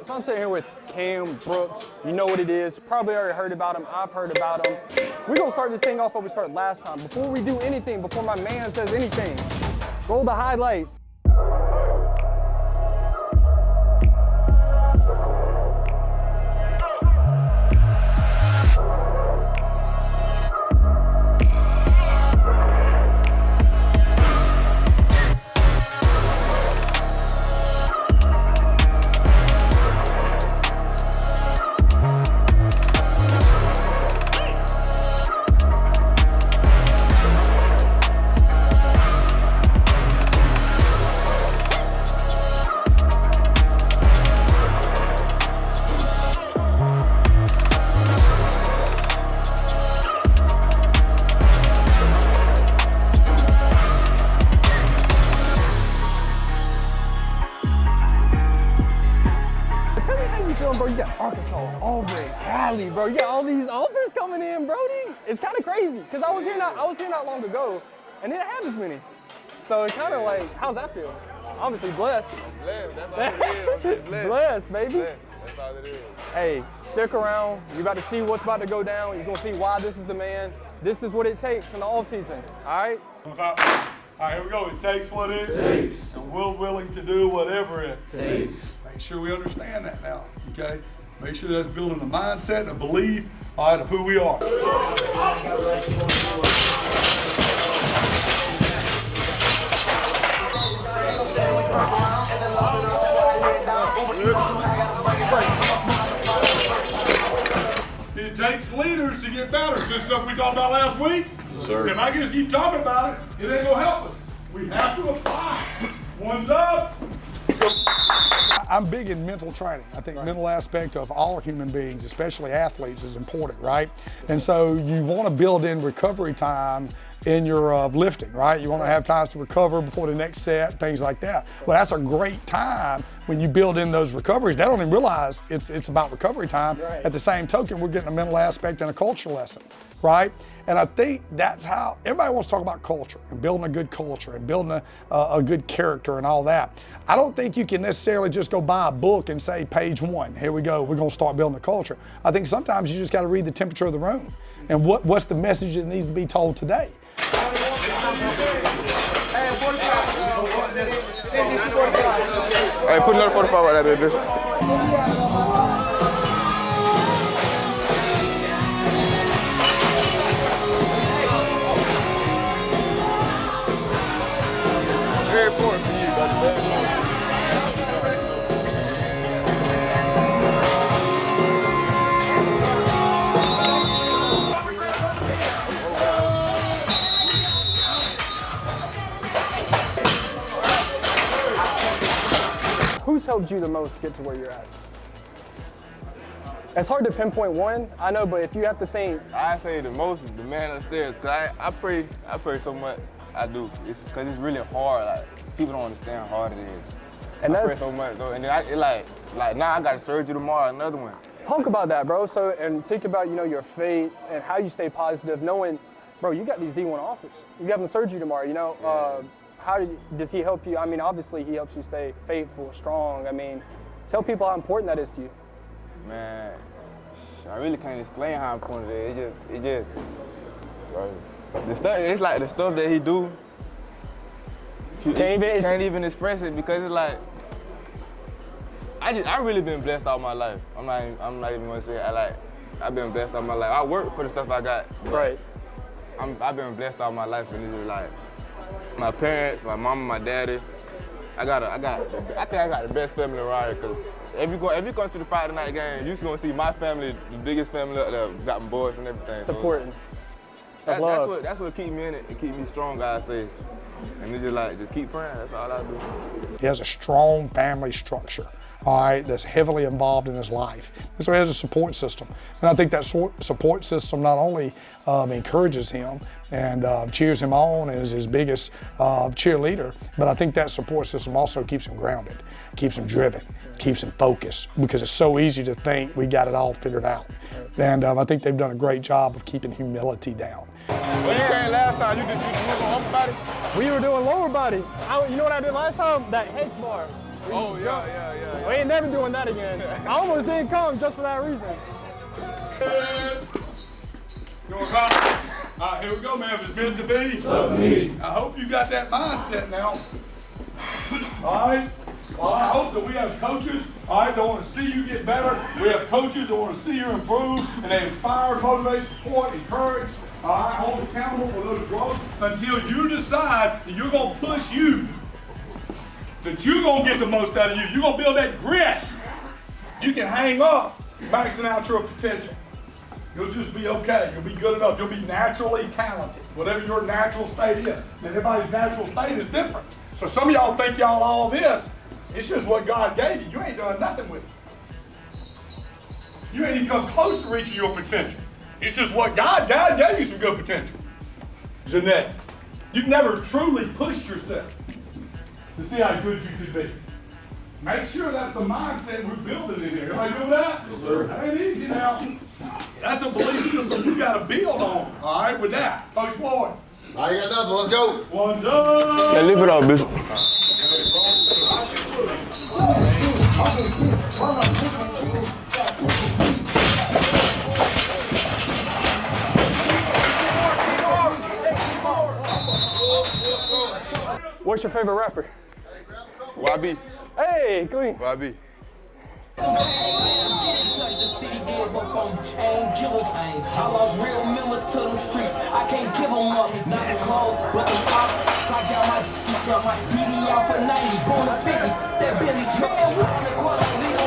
So I'm sitting here with Cam Brooks. You know what it is. Probably already heard about him. I've heard about him. We're going to start this thing off what we started last time. Before we do anything, before my man says anything, roll the highlights. Bro, you got Arkansas, Auburn, Cali, bro. You got all these offers coming in, Brody. It's kind of crazy because I was here not long ago, and they didn't have as many. So it's kind of like, how's that feel? Obviously blessed. Blessed, that's all it is. Blessed, baby. Blessed, that's all it is. Hey, stick around. You're about to see what's about to go down. You're gonna see why this is the man. This is what it takes in the offseason. All right. All right, here we go. It takes what it takes, and we're willing to do whatever it takes. Make sure we understand that now, okay? Make sure that's building a mindset and a belief, all right, of who we are. It takes leaders to get better. This stuff we talked about last week. Yes, sir. If I just keep talking about it, it ain't gonna help us. We have to apply. One's up. I'm big in mental training. I think mental aspect of all human beings, especially athletes, is important, right? And so you want to build in recovery time in your lifting, right? You want to have times to recover before the next set, things like that. Well, that's a great time when you build in those recoveries. They don't even realize it's about recovery time. Right. At the same token, we're getting a mental aspect and a culture lesson, right? And I think that's how everybody wants to talk about culture and building a good culture and building a good character and all that. I don't think you can necessarily just go buy a book and say, page 1, here we go, we're gonna start building a culture. I think sometimes you just gotta read the temperature of the room and what's the message that needs to be told today. Hey, put another 45 right there, baby. Very important for you, buddy. Very important. Who's helped you the most get to where you're at? It's hard to pinpoint one, I know, but if you have to think. I say the most is the man upstairs, cause I pray so much. I do. It's cause it's really hard. Like people don't understand how hard it is. And I that's, pray so much though, and then like now I got a surgery tomorrow, another one. talk about that, bro. So, and think about, your faith and how you stay positive, knowing, bro, you got these D1 offers. You having surgery tomorrow, How does he help you? I mean, obviously he helps you stay faithful, strong. I mean, tell people how important that is to you. Man, I really can't explain how important it is. It just, bro. It's like the stuff that he do. Can't even express it because it's like, I really been blessed all my life. I'm not even gonna say it. I've been blessed all my life. I work for the stuff I got. Right. I've been blessed all my life, and it's just like my parents, my mama, my daddy. I think I got the best family around here. Cause if you come to the Friday night game, you're gonna see my family, the biggest family up there, got my boys and everything. Supporting. So that's what keep me in it and keep me strong, I say. And it's just keep praying. That's all I do. He has a strong family structure, all right, that's heavily involved in his life. And so he has a support system. And I think that support system not only encourages him and cheers him on and is his biggest cheerleader, but I think that support system also keeps him grounded, keeps him driven, keeps him focused, because it's so easy to think we got it all figured out. And I think they've done a great job of keeping humility down. Well, you came last time, you was on upper body? We were doing lower body. You know what I did last time? That hex bar. Oh, yeah. We ain't never doing that again. I almost didn't come just for that reason. All right, here we go, man. If it's meant to be, love me. I hope you got that mindset now. All right. Well, I hope that we have coaches, all right, that want to see you get better. We have coaches that want to see you improve, and they inspire, motivate, support, encourage, all right, hold accountable for those growth until you decide that you're going to push you, that you're going to get the most out of you. You're going to build that grit. You can hang up, maxing out your potential. You'll just be okay. You'll be good enough. You'll be naturally talented, whatever your natural state is. And everybody's natural state is different. So some of y'all think y'all all this. It's just what God gave you. You ain't done nothing with it. You ain't even come close to reaching your potential. It's just what God gave you some good potential. Genetics. You've never truly pushed yourself to see how good you could be. Make sure that's the mindset we're building in here. Everybody do that? Yes, sir. That ain't easy now. That's a belief system you got to build on, all right, with that. Coach Floyd. All right, you got nothing. Let's go. One's up. Hey, leave it up, Bishop. What's your favorite rapper? YB. Hey, clean. YB. I lost real members to them streets. I can't give them up. Not the clothes, but the pop. I got my stuff, my PD out for 90. Born a 50. That Billy Joel. On the corner, we don't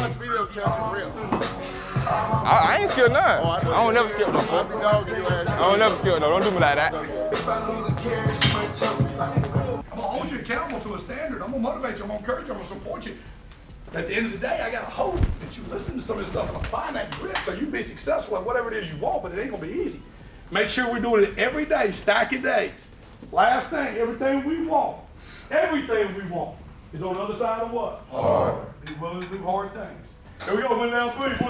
Watch videos catching real. I ain't scared none. I don't never skip no. I'll be dogging your ass. I don't never skip no. Don't do me like that. I'm going to hold you accountable to a standard. I'm going to motivate you. I'm going to encourage you. I'm going to support you. At the end of the day, I got to hope that you listen to some of this stuff and apply that grit so you be successful at whatever it is you want, but it ain't going to be easy. Make sure we're doing it every day, stacking days. Last thing, everything we want is on the other side of what? Hard. Be willing to do hard things. Here we go, win down three. 1, 2, 3.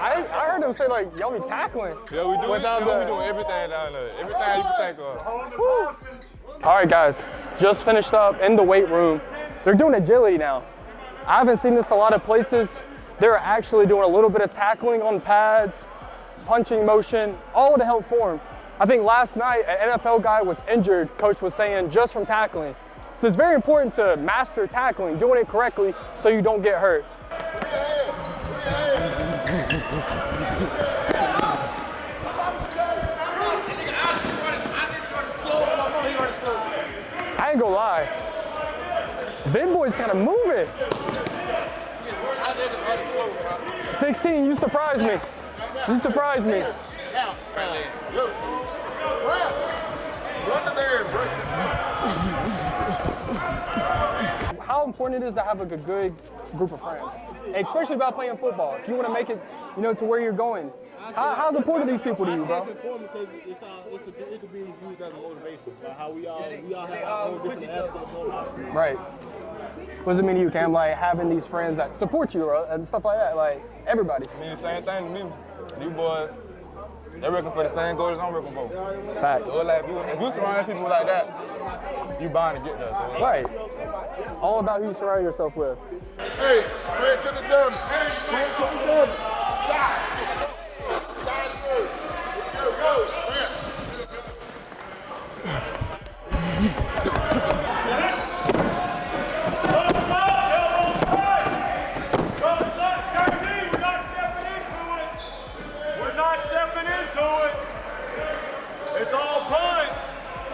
I heard them say like y'all be tackling. Yeah, we do. We do everything down there. Everything you can think of. All right, guys, just finished up in the weight room. They're doing agility now. I haven't seen this a lot of places. They're actually doing a little bit of tackling on pads, punching motion, all to help form. I think last night an NFL guy was injured, coach was saying, just from tackling. So it's very important to master tackling, doing it correctly so you don't get hurt. I ain't gonna lie, big boy's kind of moving. 16, you surprised me. You surprised me. How important it is to have a good group of friends, especially about playing football. If you want to make it, to where you're going. How important are these people to you, bro? It's important because it could be used as a motivation. Like how we all have different aspects of our life. Right. What does it mean to you, Cam? Like having these friends that support you and stuff like that, like everybody. I mean, the same thing to me. You boys, they're working for the same goals I'm working for. Facts. So like, if you surround people like that, you bound to get there. So. Right. All about who you surround yourself with. Hey, spread to the dummy. Spread to the dummy. Side. Side through. Go. Spread.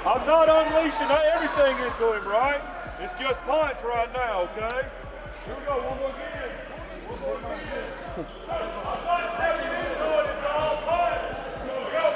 I'm not unleashing everything into him, right? It's just punch right now, okay? Here we go, one more again. I'm not stepping into it, it's all punch. Here we go.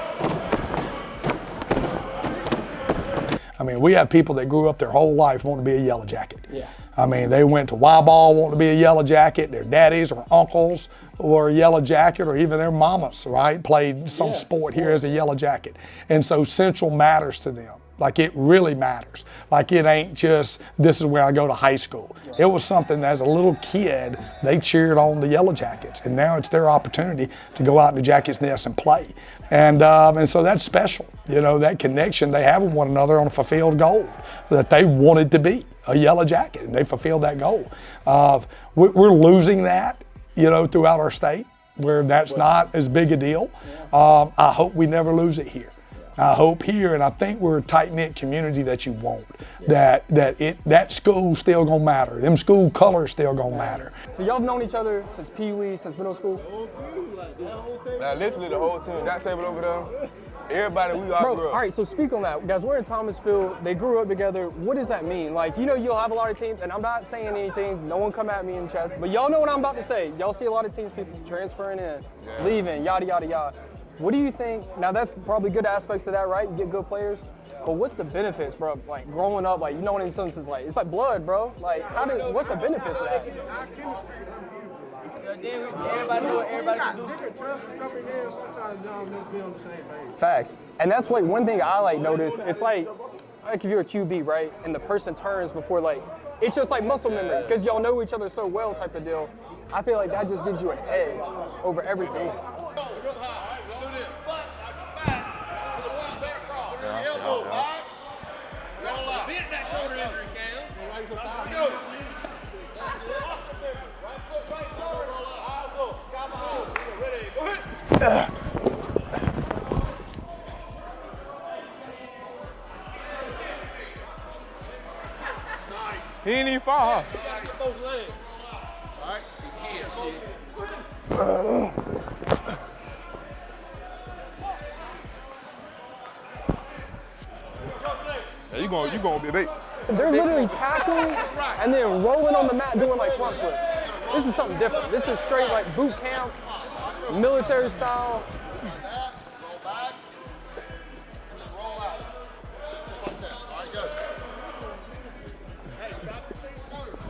I mean, we have people that grew up their whole life wanting to be a Yellow Jacket. Yeah. I mean, they went to Y-ball wanting to be a Yellow Jacket. Their daddies or uncles were a Yellow Jacket, or even their mamas, right, played some sport here as a Yellow Jacket. And so Central matters to them. Like it really matters. Like it ain't just, this is where I go to high school. It was something that as a little kid, they cheered on the Yellow Jackets, and now it's their opportunity to go out in the Jackets Nest and play. And so that's special, you know, that connection they have with one another on a fulfilled goal that they wanted to be, a Yellow Jacket, and they fulfilled that goal. We're losing that, you know, throughout our state, where that's not as big a deal. I hope we never lose it here. I hope here, and I think we're a tight-knit community that you want, that school's still gonna matter. Them school colors still gonna matter. So y'all have known each other since Pee Wee, since middle school? Literally the whole team. That table over there, everybody, we all grew up. All right, so speak on that. Guys, we're in Thomasville. They grew up together. What does that mean? Like, you know, you'll have a lot of teams, and I'm not saying anything. No one come at me in the chest. But y'all know what I'm about to say. Y'all see a lot of teams, people transferring in, leaving, yada, yada, yada. What do you think? Now, that's probably good aspects to that, right? You get good players. But what's the benefits, bro? Like, growing up, like, you know what I'm saying? It's like blood, bro. Like, what's the benefits of that? Everybody know what everybody can do. Facts. And that's what one thing I like noticed. It's like if you're a QB, right, and the person turns before, like, it's just like muscle memory because y'all know each other so well, type of deal. I feel like that just gives you an edge over everything. He ain't even fall, huh? Yeah, you gonna be big. They're literally tackling and then rolling on the mat doing like front flips. This is something different. This is straight like boot camp, military style. Roll back, and then roll out. Just like that. All right, go. Hey, try to stay first.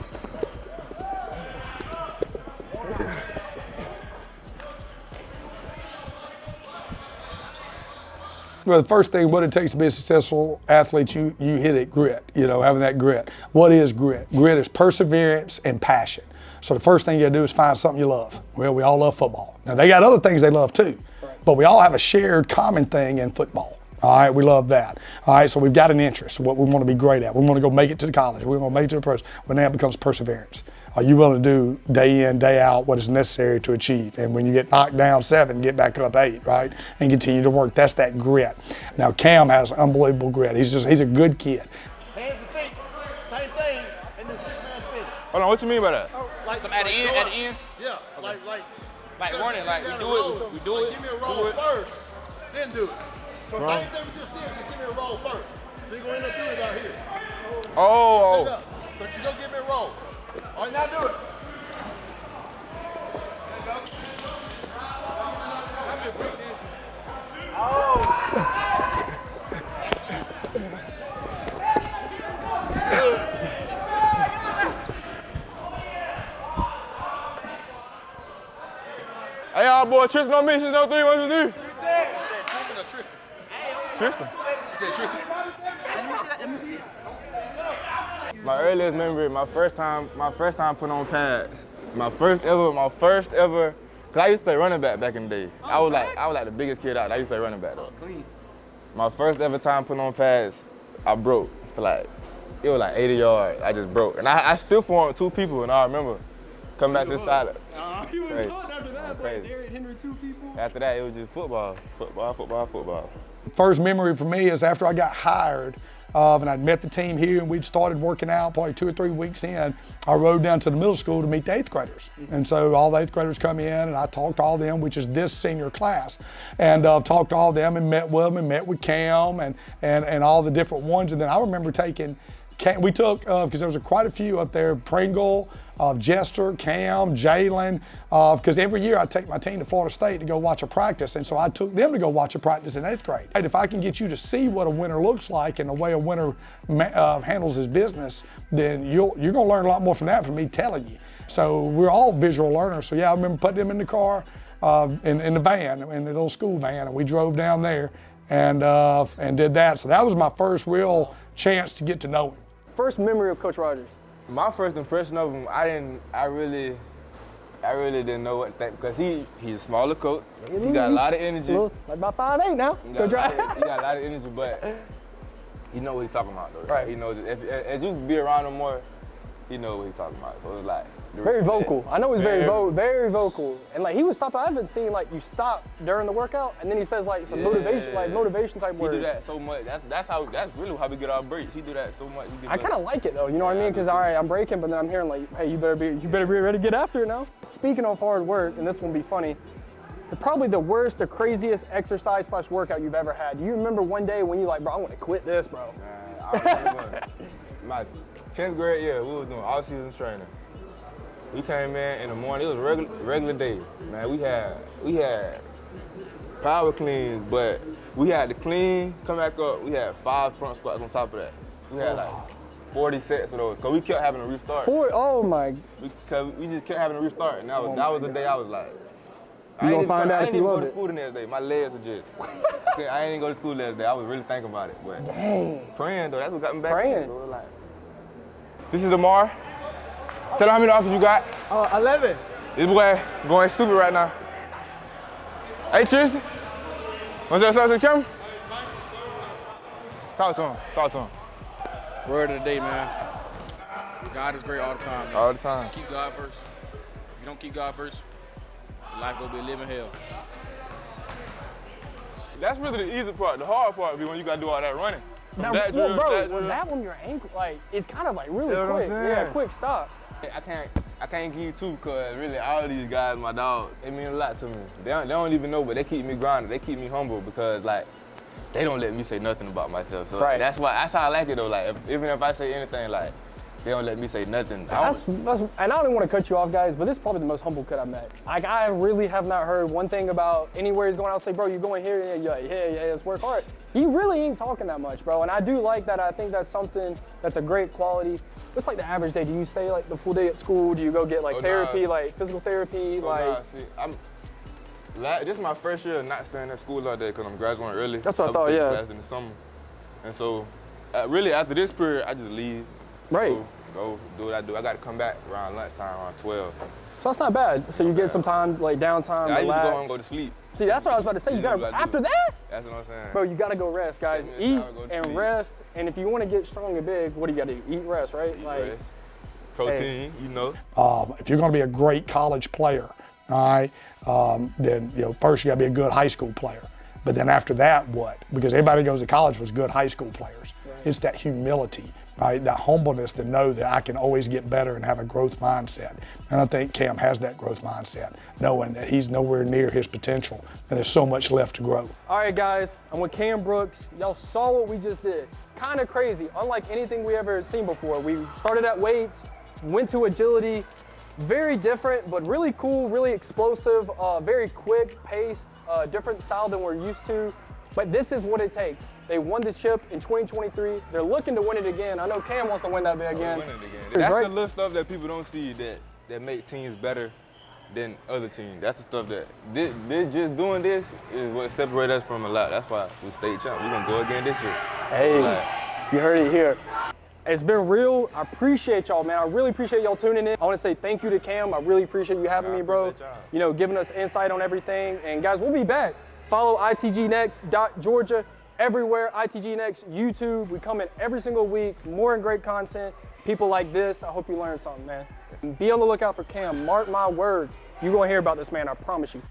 Well, the first thing, what it takes to be a successful athlete, you hit it, grit, you know, having that grit. What is grit? Grit is perseverance and passion. So the first thing you gotta do is find something you love. Well, we all love football. Now they got other things they love too, but we all have a shared common thing in football. All right, we love that. All right, so we've got an interest, what we want to be great at. We want to go make it to the college. We want to make it to the pros. When that becomes perseverance. Are you willing to do day in, day out what is necessary to achieve? And when you get knocked down 7, get back up 8, right? And continue to work. That's that grit. Now Cam has unbelievable grit. He's a good kid. Hands and feet, same thing, and then 6-man finish. Hold on, what you mean by that? Like At the end? Yeah, like running, like we do it. Give me a roll first, then do it. So same thing we just did, just give me a roll first. So you're gonna end up doing it out here. Oh. So you're gonna give me a roll. All right, now do it. Hey, y'all boy, Tristan on me, Tristan on 3, 1, 2, 3. Tristan. My earliest memory, my first time putting on pads. My first ever, cause I used to play running back in the day. I was like the biggest kid out. I used to play running back though. My first ever time putting on pads, I broke for it was like 80 yards. I just broke, and I still formed 2 people, and I remember coming back to the side. He was hot after that, but Derrick Henry 2 people. After that, it was just football. First memory for me is after I got hired, and I'd met the team here and we'd started working out probably 2 or 3 weeks in, I rode down to the middle school to meet the 8th graders. And so all the 8th graders come in and I talked to all of them, which is this senior class, and talked to all of them and met with them and met with Cam and all the different ones. And then I remember we took, because there was quite a few up there, Pringle, Jester, Cam, Jalen, because every year I take my team to Florida State to go watch a practice, and so I took them to go watch a practice in 8th grade. If I can get you to see what a winner looks like and the way a winner handles his business, then you're going to learn a lot more from that from me telling you. So we're all visual learners. So yeah, I remember putting them in the car, in the van, in the little school van, and we drove down there. and did that. So that was my first real chance to get to know him. First memory of Coach Rogers. My first impression of him, I really didn't know what that, because he's a smaller coach. He got a lot of energy. Like about 5'8" now. He got a lot of energy, but he know what he's talking about though. Right. He knows as you be around him more, he knows what he's talking about. So it's like very vocal. I know he's very vocal, and like he would stop. I haven't seen like you stop during the workout, and then he says like some motivation type words. He do that so much. That's really how we get our breaks. He do that so much. I kind of like it though. You know what I mean? Because all right, I'm breaking, but then I'm hearing like, hey, you better be ready to get after it now. Speaking of hard work, and this one will be funny. Probably the worst, the craziest exercise / workout you've ever had. Do you remember one day when you like, bro, I want to quit this, bro? I remember my 10th grade year, we was doing all-season training. We came in the morning. It was a regular day, man. We had power cleans, but we had to clean, come back up. We had 5 front squats on top of that. We had like 40 sets of those, because we kept having to restart. Oh my. Because we just kept having to restart. And that was the day I was like, I didn't even go to school the next day. My legs were just, I ain't even go to school the next day. I was really thinking about it. But dang. Praying though, that's what got me back. Praying. Like, this is Amar. Tell him how many offers you got. 11. This boy going stupid right now. Hey Tristan, what's that to the camera? Talk to him. Word of the day, man. God is great all the time, man. All the time. Keep God first. If you don't keep God first, your life gonna be a living hell. That's really the easy part. The hard part be when you gotta do all that running. That one your ankle, like it's kind of like really quick. Yeah, quick stop. I can't give you two, because really all of these guys, my dogs, they mean a lot to me. They don't even know, but they keep me grounded. They keep me humble, because like they don't let me say nothing about myself. So that's how I like it though. Like even if I say anything, like they don't let me say nothing. And I don't even want to cut you off, guys, but this is probably the most humble cut I've met. Like I really have not heard one thing about anywhere he's going. I'll say, bro, you going here? And you're like, yeah, let's work hard. He really ain't talking that much, bro. And I do like that. I think that's something that's a great quality. What's like the average day? Do you stay like the full day at school? Do you go get like therapy, like physical therapy? This is my first year of not staying at school all day, because I'm graduating early. That's what I thought, yeah. Class in the summer. And so really after this period, I just leave. Right. Go do what I do. I got to come back around lunchtime, around 12. So that's not bad. So you get some time, like downtime, I relax. used to go home and go to sleep. See, that's what I was about to say. You gotta, after that? That's what I'm saying. Bro, you gotta go rest, guys. Eat and rest. And if you want to get strong and big, what do you gotta do? Eat and rest, right? Rest. Protein, you know. If you're going to be a great college player, all right, then first you got to be a good high school player. But then after that, what? Because everybody who goes to college was good high school players. Right. It's that humility, right? That humbleness to know that I can always get better and have a growth mindset. And I think Cam has that growth mindset, knowing that he's nowhere near his potential and there's so much left to grow. All right, guys, I'm with Cam Brooks. Y'all saw what we just did. Kind of crazy, unlike anything we ever seen before. We started at weights, went to agility, very different, but really cool, really explosive, very quick paced, different style than we're used to. But this is what it takes. They won the chip in 2023. They're looking to win it again. I know Cam wants to win that bit again. That's the little stuff that people don't see that make teams better than other teams. That's the stuff that just doing this is what separates us from a lot. That's why we state champ. We're gonna go again this year. Hey, you heard it here. It's been real. I appreciate y'all, man. I really appreciate y'all tuning in. I want to say thank you to Cam. I really appreciate you having me, bro. Giving us insight on everything. And guys, we'll be back. Follow itgnext.georgia everywhere. ITG Next, YouTube. We come in every single week. More and great content. People like this. I hope you learned something, man. Be on the lookout for Cam. Mark my words. You're going to hear about this man. I promise you.